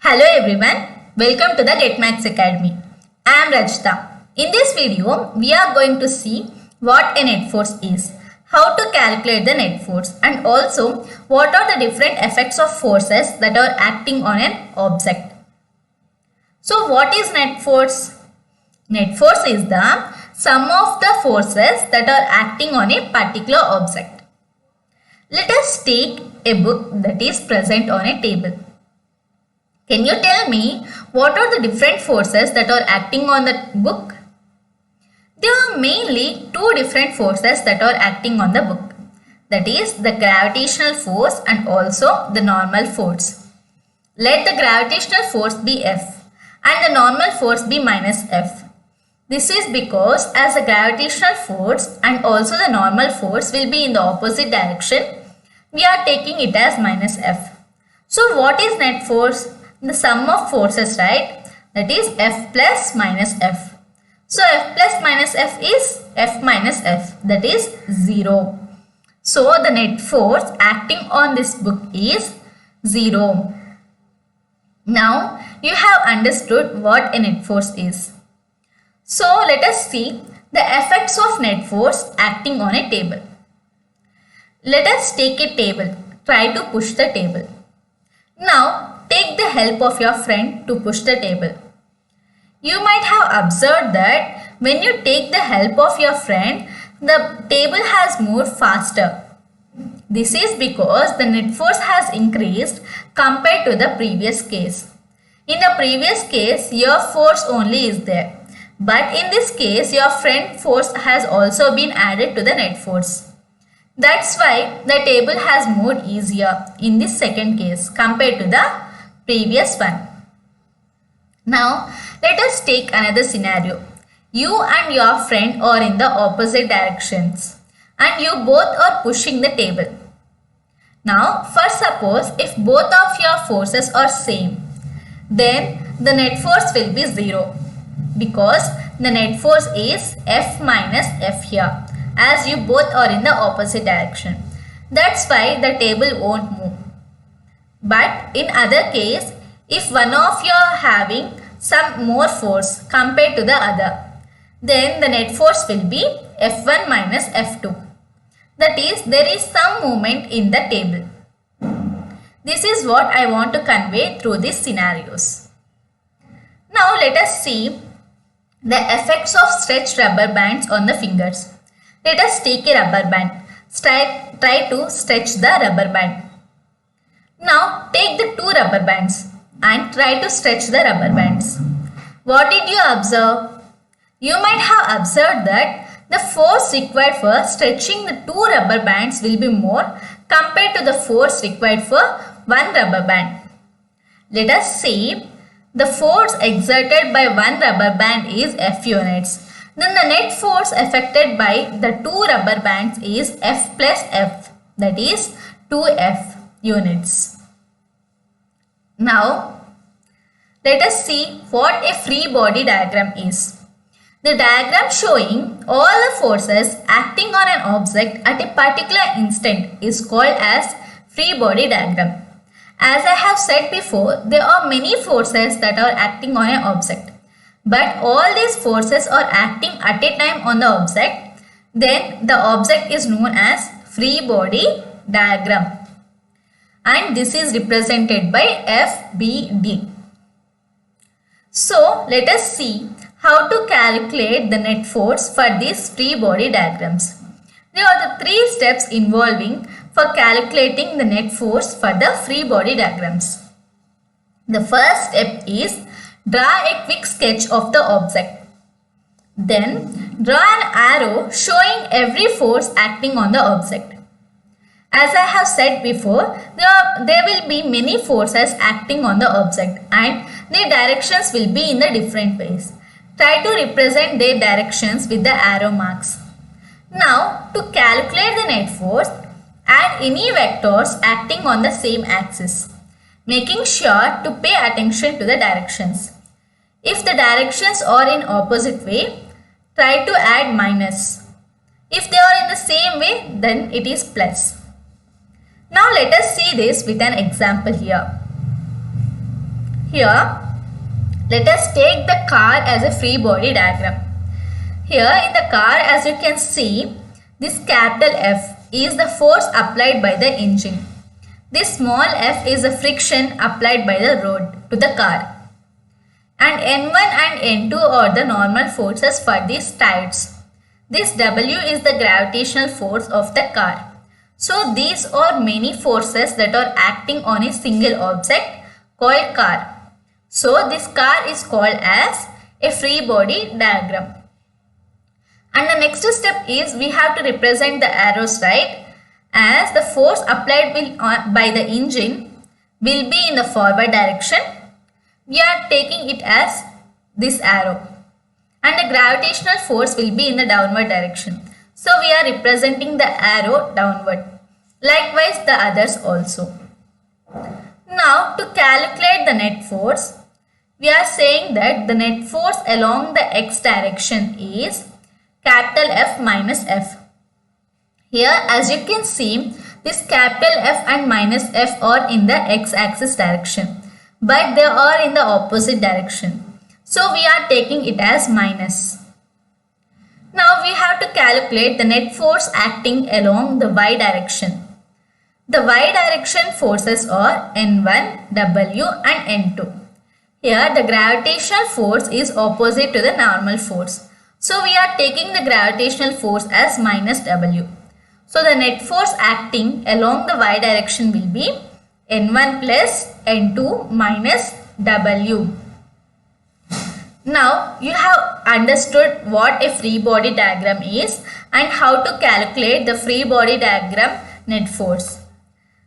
Hello everyone, welcome to the GetMaths Academy. I am Rajita. In this video, we are going to see what a net force is, how to calculate the net force, and also what are the different effects of forces that are acting on an object. So what is net force? Net force is the sum of the forces that are acting on a particular object. Let us take a book that is present on a table. Can you tell me what are the different forces that are acting on the book? There are mainly two different forces that are acting on the book. That is the gravitational force and also the normal force. Let the gravitational force be F and the normal force be minus F. This is because as the gravitational force and also the normal force will be in the opposite direction, we are taking it as minus F. So what is net force? The sum of forces, right? That is F plus minus F. So F plus minus F is F minus F, that is 0. So the net force acting on this book is 0. Now you have understood what a net force is. So let us see the effects of net force acting on a table. Let us take a table. Try to push the table. Now take the help of your friend to push the table. You might have observed that when you take the help of your friend, the table has moved faster. This is because the net force has increased compared to the previous case. In the previous case, your force only is there. But in this case, your friend force has also been added to the net force. That's why the table has moved easier in this second case compared to the previous one. Now, let us take another scenario. You and your friend are in the opposite directions and you both are pushing the table. Now, first suppose if both of your forces are same, then the net force will be 0 because the net force is F minus F here as you both are in the opposite direction. That's why the table won't move. But in other case, if one of you are having some more force compared to the other, then the net force will be F1 minus F2. That is, there is some movement in the table. This is what I want to convey through these scenarios. Now let us see the effects of stretched rubber bands on the fingers. Let us take a rubber band. Try to stretch the rubber band. Now take the two rubber bands and try to stretch the rubber bands. What did you observe? You might have observed that the force required for stretching the two rubber bands will be more compared to the force required for one rubber band. Let us say the force exerted by one rubber band is F units. Then the net force affected by the two rubber bands is F plus F, that is 2F units. Now, let us see what a free body diagram is. The diagram showing all the forces acting on an object at a particular instant is called as free body diagram. As I have said before, there are many forces that are acting on an object. But all these forces are acting at a time on the object, then the object is known as free body diagram. And this is represented by FBD. So let us see how to calculate the net force for these free body diagrams. There are the 3 steps involving for calculating the net force for the free body diagrams. The first step is draw a quick sketch of the object. Then draw an arrow showing every force acting on the object. As I have said before, there will be many forces acting on the object and their directions will be in the different ways. Try to represent their directions with the arrow marks. Now, to calculate the net force, add any vectors acting on the same axis, making sure to pay attention to the directions. If the directions are in opposite way, try to add minus. If they are in the same way, then it is plus. Now let us see this with an example here. Here, let us take the car as a free body diagram. Here in the car, as you can see, this capital F is the force applied by the engine. This small f is the friction applied by the road to the car. And N1 and N2 are the normal forces for these tires. This W is the gravitational force of the car. So these are many forces that are acting on a single object called car. So this car is called as a free body diagram. And the next step is we have to represent the arrows, right? As the force applied by the engine will be in the forward direction. We are taking it as this arrow. And the gravitational force will be in the downward direction. So we are representing the arrow downward. Likewise the others also. Now to calculate the net force, we are saying that the net force along the x direction is capital F minus F. Here as you can see, this capital F and minus F are in the x-axis direction, but they are in the opposite direction. So we are taking it as minus. Now we have to calculate the net force acting along the y direction. The y direction forces are N1, W and N2. Here the gravitational force is opposite to the normal force. So we are taking the gravitational force as minus W. So the net force acting along the y direction will be N1 plus N2 minus W. Now you have understood what a free body diagram is and how to calculate the free body diagram net force.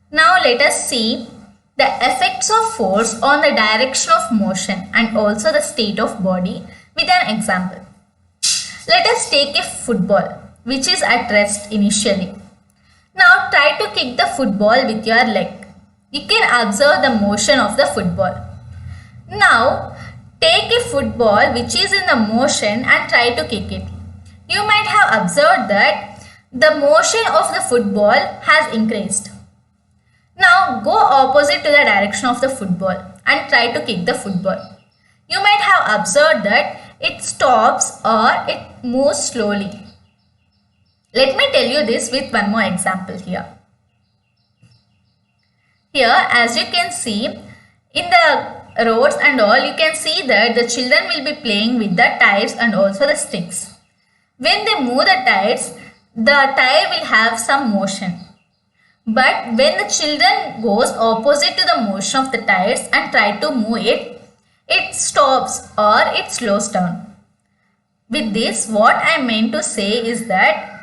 Now let us see the effects of force on the direction of motion and also the state of body with an example. Let us take a football which is at rest initially. Now try to kick the football with your leg. You can observe the motion of the football. Now take a football which is in the motion and try to kick it. You might have observed that the motion of the football has increased. Now go opposite to the direction of the football and try to kick the football. You might have observed that it stops or it moves slowly. Let me tell you this with one more example here. Here as you can see in the roads and all, you can see that the children will be playing with the tires and also the sticks. When they move the tires, the tire will have some motion. But when the children goes opposite to the motion of the tires and try to move it, it stops or it slows down. With this, what I meant to say is that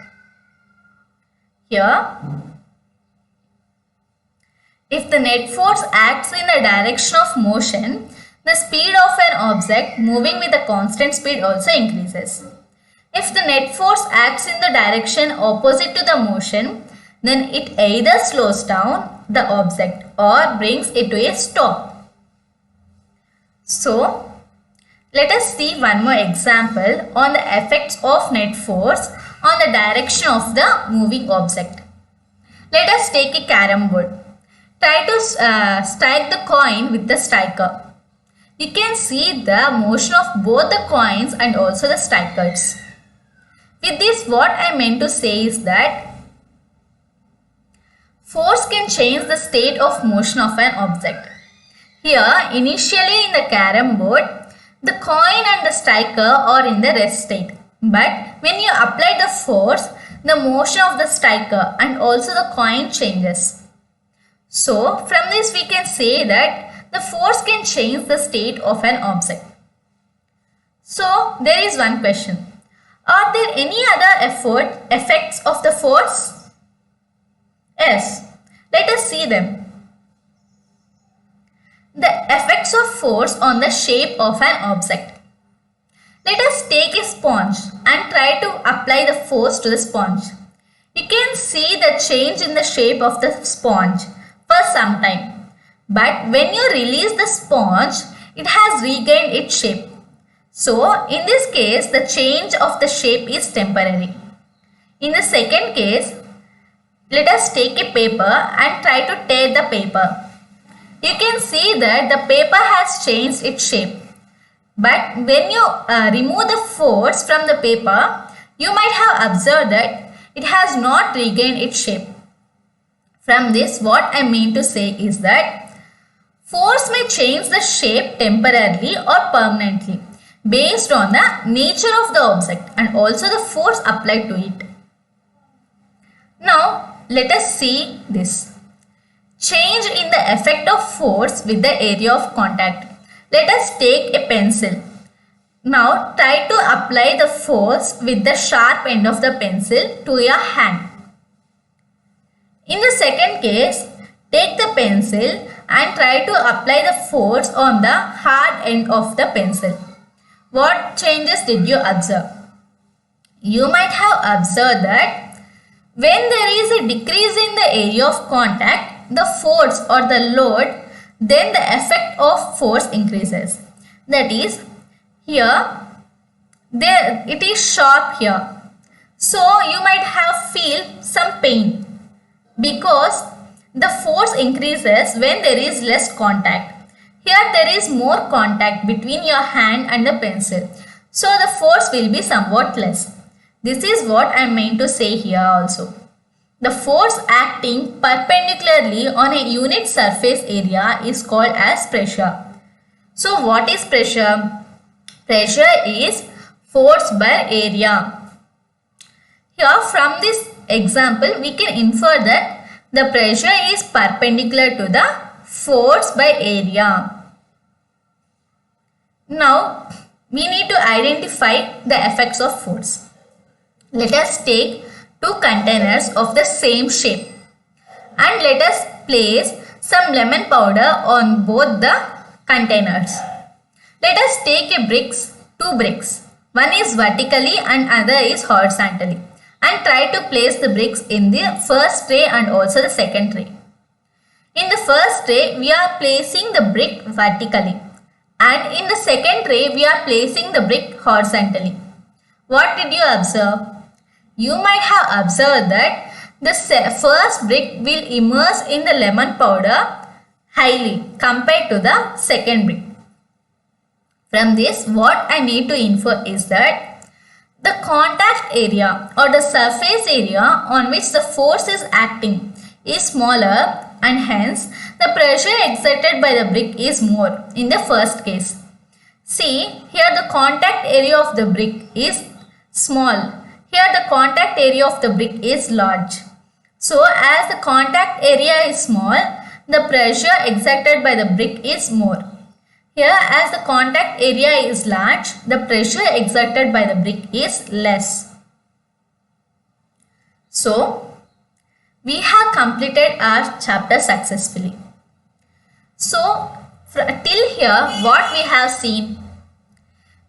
here, if the net force acts in the direction of motion, the speed of an object moving with a constant speed also increases. If the net force acts in the direction opposite to the motion, then it either slows down the object or brings it to a stop. So, let us see one more example on the effects of net force on the direction of the moving object. Let us take a carom board. Try to strike the coin with the striker. You can see the motion of both the coins and also the strikers. With this, what I meant to say is that force can change the state of motion of an object. Here, initially in the carom board, the coin and the striker are in the rest state. But when you apply the force, the motion of the striker and also the coin changes. So, from this we can say that the force can change the state of an object. So, there is one question. Are there any other effects of the force? Yes. Let us see them. The effects of force on the shape of an object. Let us take a sponge and try to apply the force to the sponge. You can see the change in the shape of the sponge for some time. But when you release the sponge, it has regained its shape. So, in this case, the change of the shape is temporary. In the second case, let us take a paper and try to tear the paper. you can see that the paper has changed its shape. But when you remove the force from the paper, you might have observed that it has not regained its shape. From this, what I mean to say is that force may change the shape temporarily or permanently based on the nature of the object and also the force applied to it. Now, let us see this. Change in the effect of force with the area of contact. Let us take a pencil. Now try to apply the force with the sharp end of the pencil to your hand. In the second case, take the pencil and try to apply the force on the hard end of the pencil. What changes did you observe? You might have observed that when there is a decrease in the area of contact, the force or the load, then the effect of force increases. That is, here, it is sharp here. So you might have feel some pain because the force increases when there is less contact. Here there is more contact between your hand and the pencil. So the force will be somewhat less. This is what I mean to say here also. The force acting perpendicularly on a unit surface area is called as pressure. So what is pressure? Pressure is force by area. Here from this example we can infer that the pressure is perpendicular to the force by area. Now we need to identify the effects of force. Let us take two containers of the same shape and let us place some lemon powder on both the containers. Let us take two bricks. One is vertically and other is horizontally, and try to place the bricks in the first tray and also the second tray. In the first tray we are placing the brick vertically and in the second tray we are placing the brick horizontally. What did you observe? You might have observed that the first brick will immerse in the lemon powder highly compared to the second brick. From this, what I need to infer is that the contact area or the surface area on which the force is acting is smaller and hence the pressure exerted by the brick is more in the first case. See, here the contact area of the brick is small. Here the contact area of the brick is large. So as the contact area is small, the pressure exerted by the brick is more. Here as the contact area is large, the pressure exerted by the brick is less. So we have completed our chapter successfully. So till here what we have seen?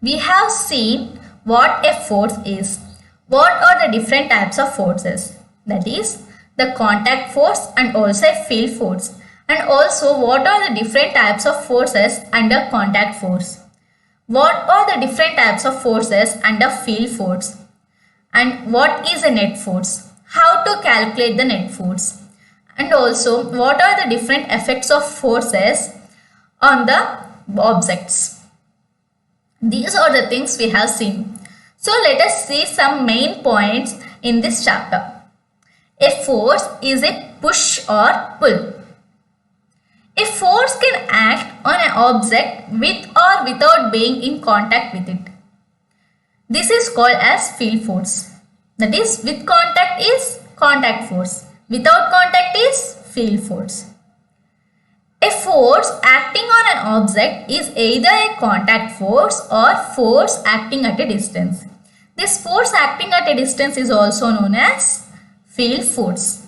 We have seen what a force is. What are the different types of forces? That is the contact force and also a field force. And also what are the different types of forces under contact force? What are the different types of forces under field force? And what is a net force? How to calculate the net force? And also what are the different effects of forces on the objects? These are the things we have seen. So let us see some main points in this chapter. A force is a push or pull. A force can act on an object with or without being in contact with it. This is called as field force. That is, with contact is contact force. Without contact is field force. A force acting on an object is either a contact force or force acting at a distance. This force acting at a distance is also known as field force.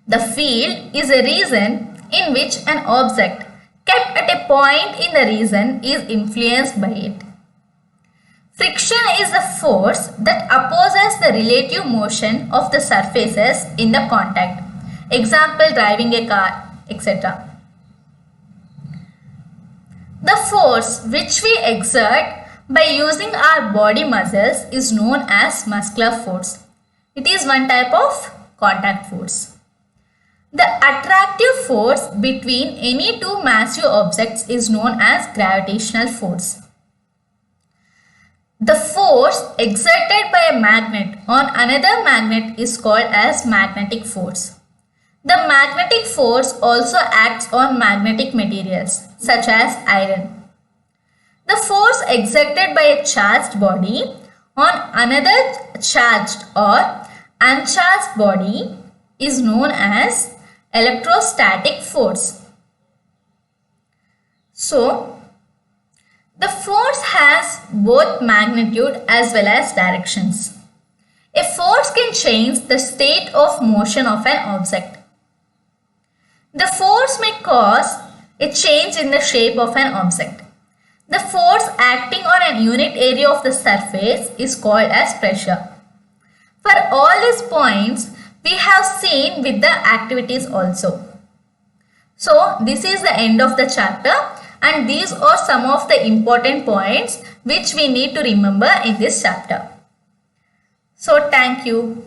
The field is a region in which an object kept at a point in the region is influenced by it. Friction is the force that opposes the relative motion of the surfaces in the contact. Example, driving a car, etc. The force which we exert by using our body muscles is known as muscular force. It is one type of contact force. The attractive force between any two massive objects is known as gravitational force. The force exerted by a magnet on another magnet is called as magnetic force. The magnetic force also acts on magnetic materials such as iron. The force exerted by a charged body on another charged or uncharged body is known as electrostatic force. So, the force has both magnitude as well as directions. A force can change the state of motion of an object. The force may cause a change in the shape of an object. The force acting on a unit area of the surface is called as pressure. For all these points, we have seen with the activities also. So, this is the end of the chapter, and these are some of the important points which we need to remember in this chapter. So, thank you.